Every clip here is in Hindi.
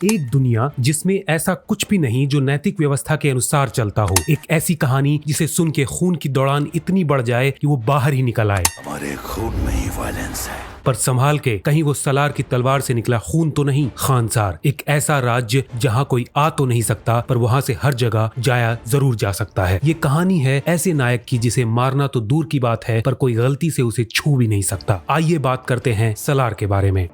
एक दुनिया जिसमें ऐसा कुछ भी नहीं जो नैतिक व्यवस्था के अनुसार चलता हो। एक ऐसी कहानी जिसे सुन के खून की दौड़ान इतनी बढ़ जाए कि वो बाहर ही निकल आए। हमारे खून में ही वायलेंस है। पर संभाल के, कहीं वो सलार की तलवार से निकला खून तो नहीं। खानसार एक ऐसा राज्य जहाँ कोई आ तो नहीं सकता, पर वहाँ से हर जगह जाया जरूर जा सकता है। ये कहानी है ऐसे नायक की जिसे मारना तो दूर की बात है, पर कोई गलती से उसे छू भी नहीं सकता। आइए बात करते हैं सलार के बारे में।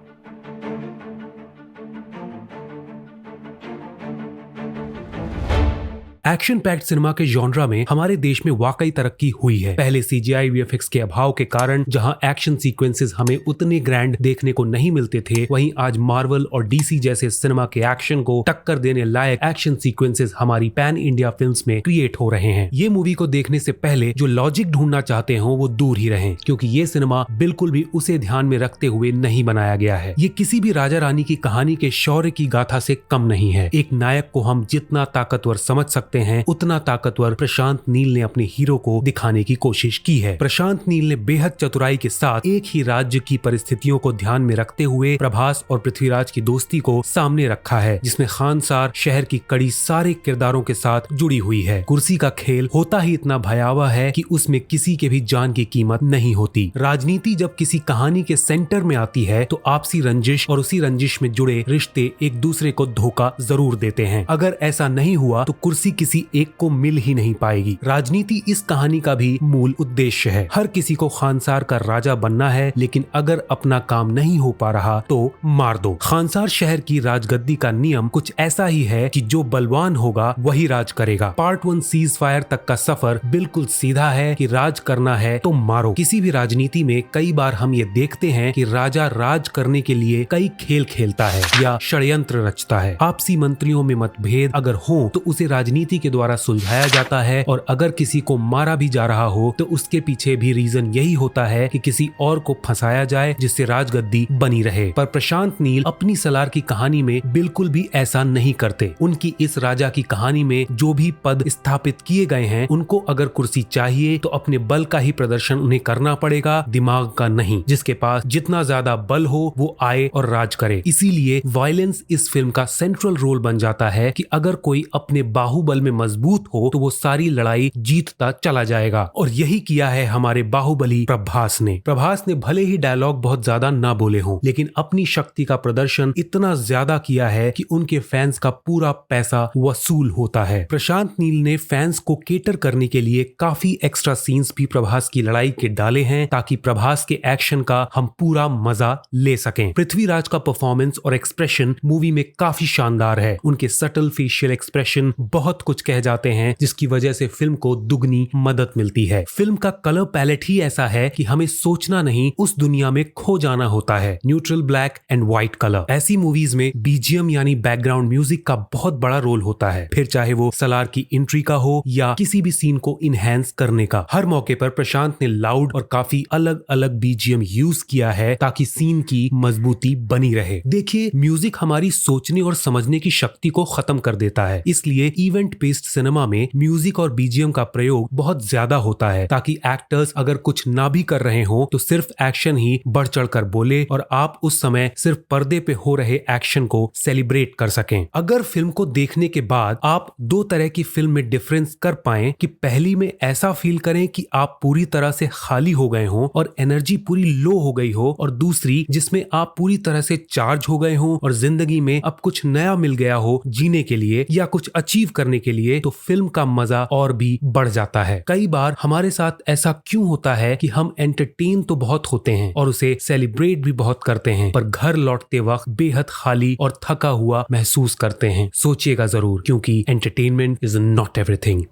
एक्शन पैक्ड सिनेमा के जॉनरा में हमारे देश में वाकई तरक्की हुई है। पहले सीजीआई वीएफएक्स के अभाव के कारण जहां एक्शन सीक्वेंसेस हमें उतने ग्रैंड देखने को नहीं मिलते थे, वहीं आज मार्वल और डीसी जैसे सिनेमा के एक्शन को टक्कर देने लायक एक्शन सीक्वेंसेस हमारी पैन इंडिया फिल्म्स में क्रिएट हो रहे हैं। ये मूवी को देखने से पहले जो लॉजिक ढूंढना चाहते हो वो दूर ही रहें, क्योंकि ये सिनेमा बिल्कुल भी उसे ध्यान में रखते हुए नहीं बनाया गया है। ये किसी भी राजा रानी की कहानी के शौर्य की गाथा से कम नहीं है। एक नायक को हम जितना ताकतवर समझ सकते हैं, उतना ताकतवर प्रशांत नील ने अपने हीरो को दिखाने की कोशिश की है। प्रशांत नील ने बेहद चतुराई के साथ एक ही राज्य की परिस्थितियों को ध्यान में रखते हुए प्रभास और पृथ्वीराज की दोस्ती को सामने रखा है, जिसमें खानसार शहर की कड़ी सारे किरदारों के साथ जुड़ी हुई है। कुर्सी का खेल होता ही इतना भयावह है कि उसमें किसी के भी जान की कीमत नहीं होती। राजनीति जब किसी कहानी के सेंटर में आती है तो आपसी रंजिश और उसी रंजिश में जुड़े रिश्ते एक दूसरे को धोखा जरूर देते हैं। अगर ऐसा नहीं हुआ तो कुर्सी किसी एक को मिल ही नहीं पाएगी। राजनीति इस कहानी का भी मूल उद्देश्य है। हर किसी को खानसार का राजा बनना है, लेकिन अगर अपना काम नहीं हो पा रहा तो मार दो। खानसार शहर की राजगद्दी का नियम कुछ ऐसा ही है कि जो बलवान होगा वही राज करेगा। पार्ट 1 सीज फायर तक का सफर बिल्कुल सीधा है कि राज करना है तो मारो। किसी भी राजनीति में कई बार हम ये देखते हैं कि राजा राज करने के लिए कई खेल खेलता है या षड्यंत्र रचता है। आपसी मंत्रियों में मतभेद अगर हो तो उसे राजनीति के द्वारा सुलझाया जाता है, और अगर किसी को मारा भी जा रहा हो तो उसके पीछे भी रीजन यही होता है कि किसी और को फंसाया जाए जिससे राजगद्दी बनी रहे। पर प्रशांत नील अपनी सलार की कहानी में बिल्कुल भी ऐसा नहीं करते। उनकी इस राजा की कहानी में जो भी पद स्थापित किए गए हैं, उनको अगर कुर्सी चाहिए तो अपने बल का ही प्रदर्शन उन्हें करना पड़ेगा, दिमाग का नहीं। जिसके पास जितना ज्यादा बल हो वो आए और राज करे। इसीलिए वायलेंस इस फिल्म का सेंट्रल रोल बन जाता है कि अगर कोई अपने बाहुबल में मजबूत हो तो वो सारी लड़ाई जीतता चला जाएगा, और यही किया है हमारे बाहुबली प्रभास ने। प्रभास ने भले ही डायलॉग बहुत ज्यादा ना बोले हों, लेकिन अपनी शक्ति का प्रदर्शन इतना ज्यादा किया है कि उनके फैंस का पूरा पैसा वसूल होता है। प्रशांत नील ने फैंस को केटर करने के लिए काफी एक्स्ट्रा सीन्स भी प्रभास की लड़ाई के डाले हैं, ताकि प्रभास के एक्शन का हम पूरा मजा ले सकें। पृथ्वीराज का परफॉर्मेंस और एक्सप्रेशन मूवी में काफी शानदार है। उनके सटल फेशियल एक्सप्रेशन बहुत कुछ कह जाते हैं, जिसकी वजह से फिल्म को दुगनी मदद मिलती है। फिल्म का कलर पैलेट ही ऐसा है कि हमें सोचना नहीं, उस दुनिया में खो जाना होता है। Neutral black and white colour. ऐसी मूवीज में बीजीएम यानी बैकग्राउंड म्यूजिक का बहुत बड़ा रोल होता है, फिर चाहे वो सलार की एंट्री का हो या किसी भी सीन को इनहेंस करने का। हर मौके पर प्रशांत ने लाउड और काफी अलग अलग बीजीएम यूज किया है ताकि सीन की मजबूती बनी रहे। देखिए, म्यूजिक हमारी सोचने और समझने की शक्ति को खत्म कर देता है, इसलिए इवेंट बेस्ड सिनेमा में म्यूजिक और बीजीएम का प्रयोग बहुत ज्यादा होता है, ताकि एक्टर्स अगर कुछ ना भी कर रहे हो तो सिर्फ एक्शन ही बढ़ चढ़ कर बोले और आप उस समय सिर्फ पर्दे पे हो रहे एक्शन को सेलिब्रेट कर सकें। अगर फिल्म को देखने के बाद आप दो तरह की फिल्म में डिफरेंस कर पाएं कि पहली में ऐसा फील करें कि आप पूरी तरह से खाली हो गए हो और एनर्जी पूरी लो हो गई हो, और दूसरी जिसमें आप पूरी तरह से चार्ज हो गए हो और जिंदगी में अब कुछ नया मिल गया हो जीने के लिए या कुछ अचीव करने के लिए, तो फिल्म का मजा और भी बढ़ जाता है। कई बार हमारे साथ ऐसा क्यों होता है कि हम एंटरटेन तो बहुत होते हैं और उसे सेलिब्रेट भी बहुत करते हैं, पर घर लौटते वक्त बेहद खाली और थका हुआ महसूस करते हैं। सोचिएगा जरूर, क्योंकि एंटरटेनमेंट इज नॉट एवरीथिंग।